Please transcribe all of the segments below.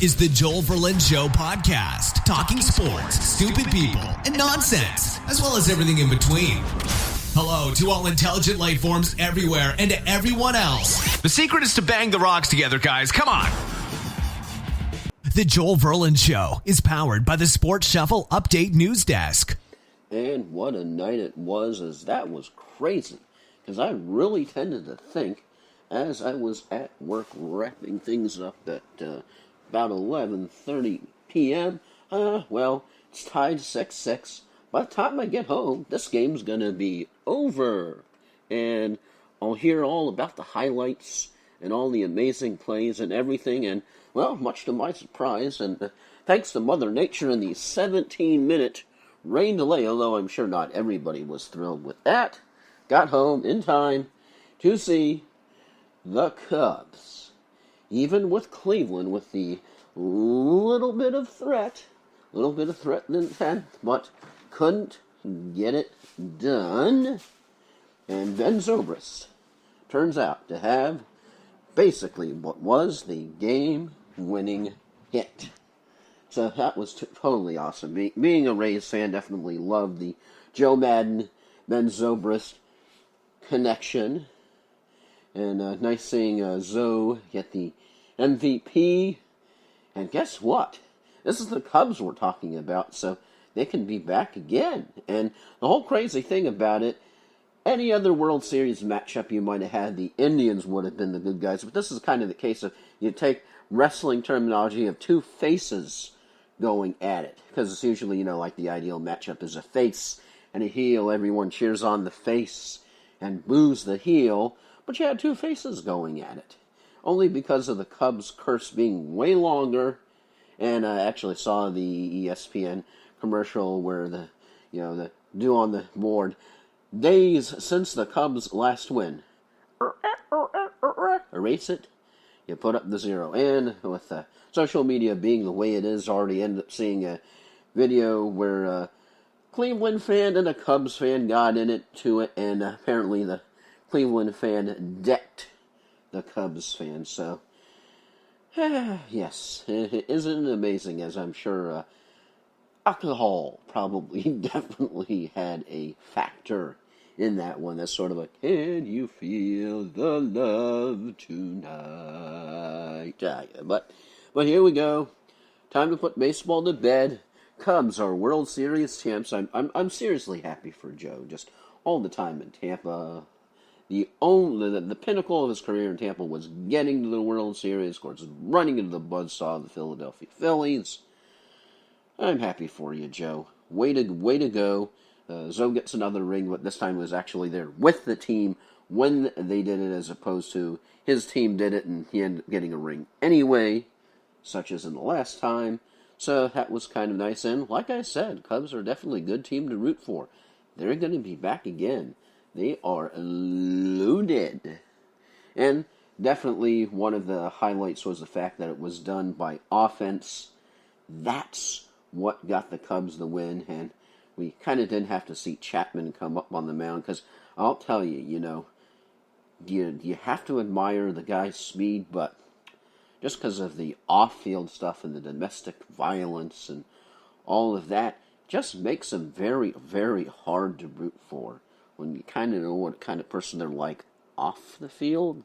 is the Joel Verlin Show podcast, talking sports, stupid people, and nonsense, as well as everything in between. Hello to all intelligent life forms everywhere and to everyone else. The secret is to bang the rocks together, guys. Come on. The Joel Verlin Show is powered by the Sports Shuffle Update News Desk. And what a night it was, as that was crazy. Because I really tended to think, as I was at work wrapping things up at about 11:30 p.m., well, it's tied 6-6. By the time I get home, this game's going to be over. And I'll hear all about the highlights and all the amazing plays and everything. And, well, much to my surprise, and thanks to Mother Nature and the 17-minute rain delay, although I'm sure not everybody was thrilled with that, got home in time to see the Cubs. Even with Cleveland, with the little bit of threat in the 10th, but couldn't get it done. And Ben Zobrist turns out to have basically what was the game-winning hit. So that was totally awesome. Being a Rays fan, definitely loved the Joe Madden, Ben Zobrist connection. And nice seeing Zoe get the MVP. And guess what? This is the Cubs we're talking about, so they can be back again. And the whole crazy thing about it, any other World Series matchup you might have had, the Indians would have been the good guys. But this is kind of the case of, you take wrestling terminology of two faces going at it. Because it's usually, like the ideal matchup is a face and a heel. Everyone cheers on the face and boos the heel. But you had two faces going at it. Only because of the Cubs' curse being way longer. And I actually saw the ESPN commercial where the do on the board, days since the Cubs' last win. Erase it. You put up the 0. And with social media being the way it is, already ended up seeing a video where a Cleveland fan and a Cubs fan got into it, and apparently the Cleveland fan decked the Cubs fan. So, yes, isn't it amazing, as I'm sure alcohol probably definitely had a factor in that one. That's sort of like, can you feel the love tonight? But here we go. Time to put baseball to bed. Cubs are World Series champs. I'm seriously happy for Joe. Just all the time in Tampa. The pinnacle of his career in Tampa was getting to the World Series. Of course, running into the buzzsaw of the Philadelphia Phillies. I'm happy for you, Joe. Way to go. Zoe gets another ring, but this time was actually there with the team when they did it, as opposed to his team did it and he ended up getting a ring anyway, such as in the last time. So that was kind of nice. And like I said, Cubs are definitely a good team to root for. They're going to be back again. They are loaded. And definitely one of the highlights was the fact that it was done by offense. That's what got the Cubs the win. And we kind of didn't have to see Chapman come up on the mound, because I'll tell you, you have to admire the guy's speed, but just because of the off-field stuff and the domestic violence and all of that, just makes him very, very hard to root for when you kind of know what kind of person they're like off the field.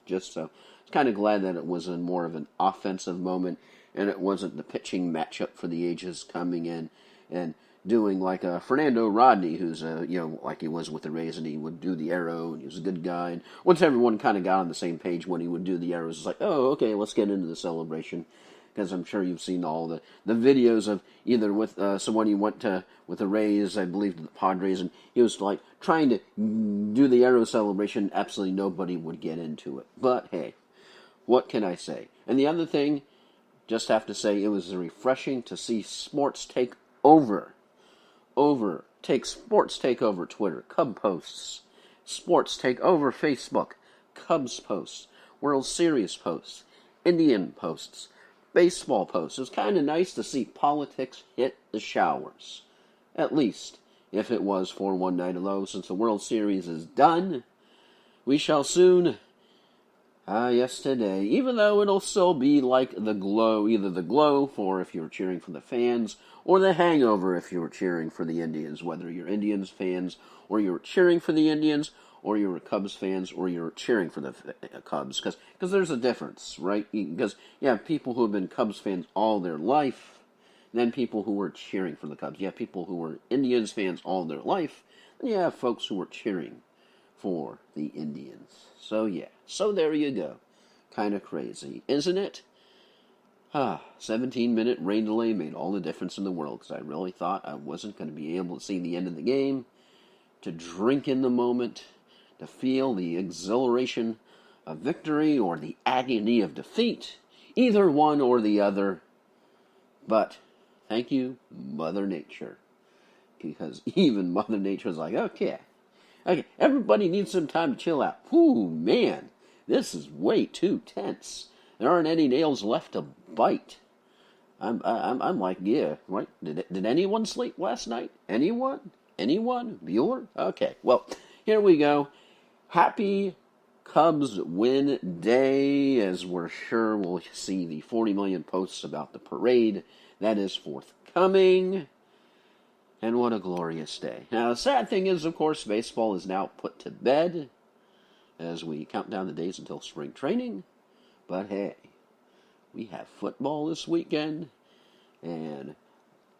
Just so. I was kind of glad that it was more of an offensive moment, and it wasn't the pitching matchup for the ages coming in and doing like a Fernando Rodney, who's like he was with the Rays, and he would do the arrow, and he was a good guy. And once everyone kind of got on the same page when he would do the arrows, it's like, oh, okay, let's get into the celebration. Because I'm sure you've seen all the videos of either with someone he went to with the Rays, I believe, to the Padres, and he was like trying to do the arrow celebration. Absolutely nobody would get into it. But hey, what can I say? And the other thing, just have to say, it was refreshing to see sports take over. Sports take over Twitter, Cub posts. Sports take over Facebook, Cubs posts, World Series posts, Indian posts, baseball posts. It was kind of nice to see politics hit the showers. At least, if it was for one night alone, since the World Series is done, we shall soon Yes, today. Even though it'll still be like the glow, either the glow for if you're cheering for the fans, or the hangover if you're cheering for the Indians, whether you're Indians fans, or you're cheering for the Indians, or you're Cubs fans, or you're cheering for the Cubs. Because there's a difference, right? Because you have people who have been Cubs fans all their life, then people who were cheering for the Cubs. You have people who were Indians fans all their life, and you have folks who were cheering for the Indians. So yeah, so there you go. Kind of crazy, isn't it? 17-minute rain delay made all the difference in the world, because I really thought I wasn't going to be able to see the end of the game, to drink in the moment, to feel the exhilaration of victory or the agony of defeat, either one or the other. But thank you, Mother Nature, because even Mother Nature is like, okay, everybody needs some time to chill out. Whew, man, this is way too tense. There aren't any nails left to bite. I'm like, yeah, right? Did anyone sleep last night? Anyone? Bueller? Okay, well, here we go. Happy Cubs win day, as we're sure we'll see the 40 million posts about the parade that is forthcoming. And what a glorious day. Now, the sad thing is, of course, baseball is now put to bed as we count down the days until spring training. But hey, we have football this weekend, and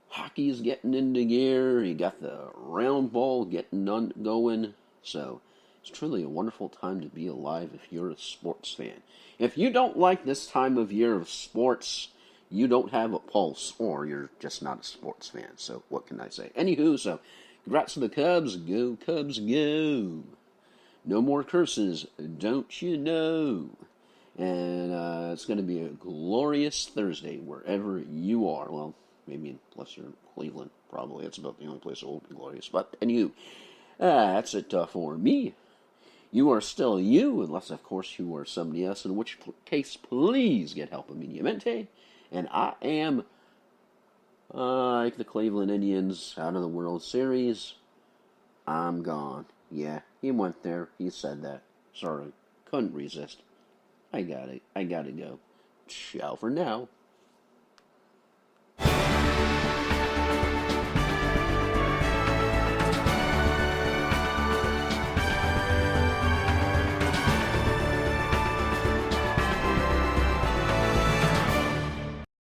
hockey's getting into gear. You got the round ball getting going. So it's truly a wonderful time to be alive if you're a sports fan. If you don't like this time of year of sports, you don't have a pulse, or you're just not a sports fan. So what can I say? Anywho, so congrats to the Cubs. Go, Cubs, go. No more curses, don't you know? And it's going to be a glorious Thursday wherever you are. Well, maybe unless you're in Cleveland, probably. It's about the only place it will be glorious. But anywho, that's it for me. You are still you, unless, of course, you are somebody else, in which case, please get help immediatamente. And I am, like the Cleveland Indians out of the World Series, I'm gone. Yeah, he went there. He said that. Sorry. Couldn't resist. I gotta go. Ciao for now.